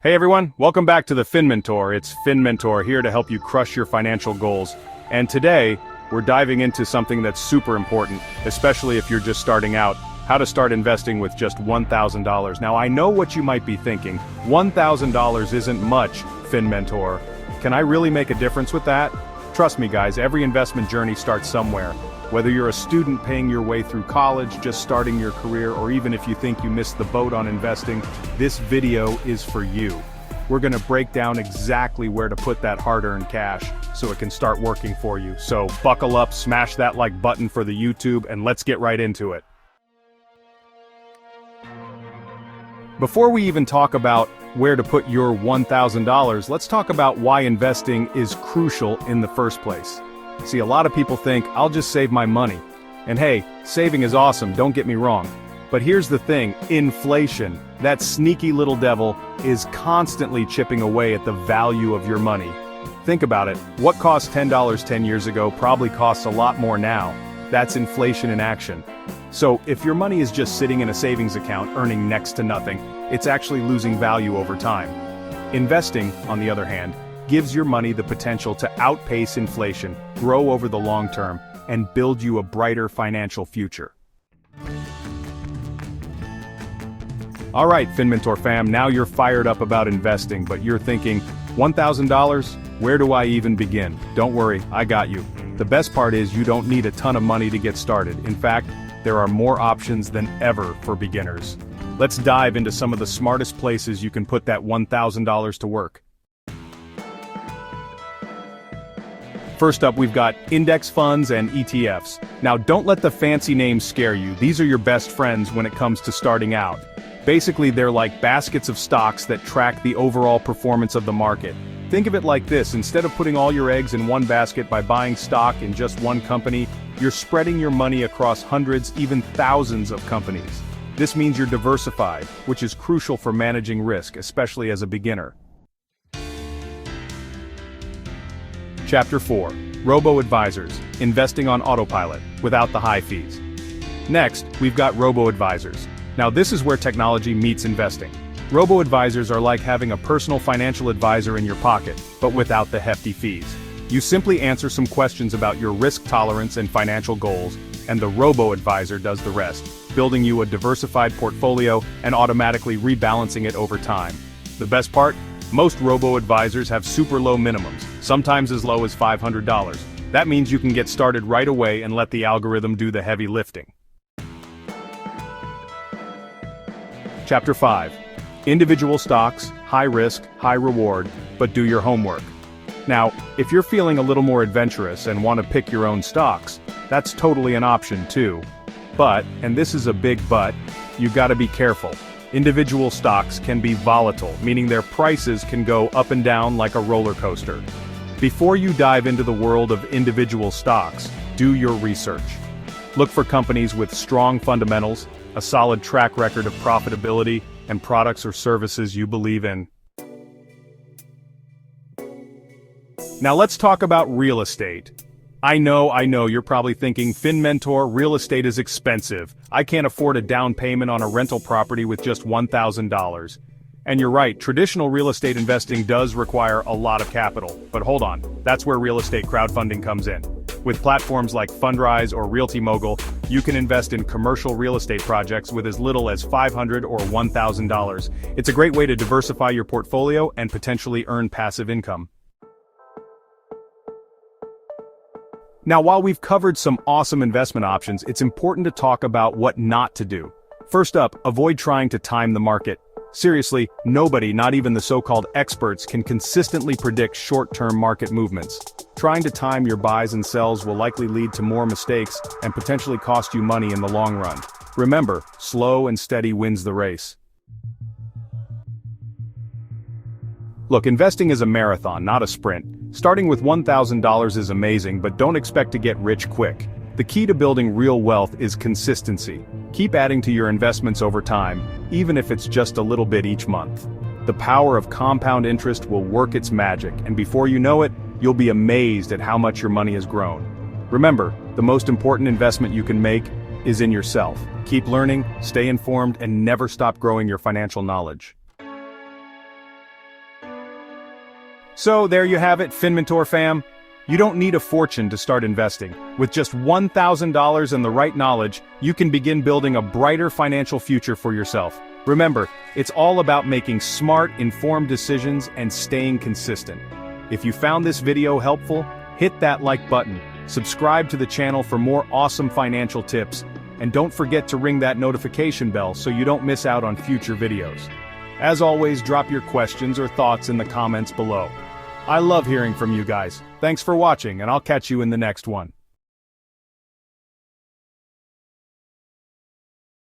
Hey everyone, welcome back to the FinMentor. It's FinMentor here to help you crush your financial goals. And today, we're diving into something that's super important, especially if you're just starting out, how to start investing with just $1,000. Now I know what you might be thinking, $1,000 isn't much, FinMentor. Can I really make a difference with that? Trust me guys, every investment journey starts somewhere. Whether you're a student paying your way through college, just starting your career, or even if you think you missed the boat on investing, this video is for you. We're gonna break down exactly where to put that hard-earned cash so it can start working for you. So buckle up, smash that like button for the YouTube, and let's get right into it. Before we even talk about where to put your $1,000, let's talk about why investing is crucial in the first place. See, a lot of people think, I'll just save my money. And hey, saving is awesome, don't get me wrong. But here's the thing, inflation, that sneaky little devil, is constantly chipping away at the value of your money. Think about it, what cost $10 10 years ago probably costs a lot more now. That's inflation in action. So if your money is just sitting in a savings account earning next to nothing, it's actually losing value over time. Investing, on the other hand, gives your money the potential to outpace inflation, grow over the long term, and build you a brighter financial future. Alright FinMentor fam, now you're fired up about investing, but you're thinking, $1,000? Where do I even begin? Don't worry, I got you. The best part is you don't need a ton of money to get started. In fact, there are more options than ever for beginners. Let's dive into some of the smartest places you can put that $1,000 to work. First up, we've got index funds and ETFs. Now don't let the fancy names scare you, these are your best friends when it comes to starting out. Basically they're like baskets of stocks that track the overall performance of the market. Think of it like this, instead of putting all your eggs in one basket by buying stock in just one company, you're spreading your money across hundreds, even thousands of companies. This means you're diversified, which is crucial for managing risk, especially as a beginner. Chapter 4. Robo-advisors, investing on autopilot, without the high fees. Next, we've got robo-advisors. Now this is where technology meets investing. Robo-advisors are like having a personal financial advisor in your pocket, but without the hefty fees. You simply answer some questions about your risk tolerance and financial goals, and the robo-advisor does the rest, building you a diversified portfolio and automatically rebalancing it over time. The best part? Most robo-advisors have super low minimums, sometimes as low as $500. That means you can get started right away and let the algorithm do the heavy lifting. Chapter 5. Individual stocks, high risk, high reward, but do your homework. Now, if you're feeling a little more adventurous and want to pick your own stocks, that's totally an option too. But, and this is a big but, you gotta be careful. Individual stocks can be volatile, meaning their prices can go up and down like a roller coaster. Before you dive into the world of individual stocks, do your research. Look for companies with strong fundamentals, a solid track record of profitability, and products or services you believe in. Now let's talk about real estate. I know, you're probably thinking, FinMentor, real estate is expensive. I can't afford a down payment on a rental property with just $1,000. And you're right, traditional real estate investing does require a lot of capital. But hold on, that's where real estate crowdfunding comes in. With platforms like Fundrise or Realty Mogul, you can invest in commercial real estate projects with as little as $500 or $1,000. It's a great way to diversify your portfolio and potentially earn passive income. Now while we've covered some awesome investment options, it's important to talk about what not to do. First up, avoid trying to time the market. Seriously, nobody, not even the so-called experts, can consistently predict short-term market movements. Trying to time your buys and sells will likely lead to more mistakes and potentially cost you money in the long run. Remember, slow and steady wins the race. Look, investing is a marathon, not a sprint. Starting with $1,000 is amazing, but don't expect to get rich quick. The key to building real wealth is consistency. Keep adding to your investments over time, even if it's just a little bit each month. The power of compound interest will work its magic, and before you know it, you'll be amazed at how much your money has grown. Remember, the most important investment you can make is in yourself. Keep learning, stay informed, and never stop growing your financial knowledge. So there you have it, FinMentor fam. You don't need a fortune to start investing. With just $1,000 and the right knowledge, you can begin building a brighter financial future for yourself. Remember, it's all about making smart, informed decisions and staying consistent. If you found this video helpful, hit that like button, subscribe to the channel for more awesome financial tips, and don't forget to ring that notification bell so you don't miss out on future videos. As always, drop your questions or thoughts in the comments below. I love hearing from you guys. Thanks for watching, and I'll catch you in the next one.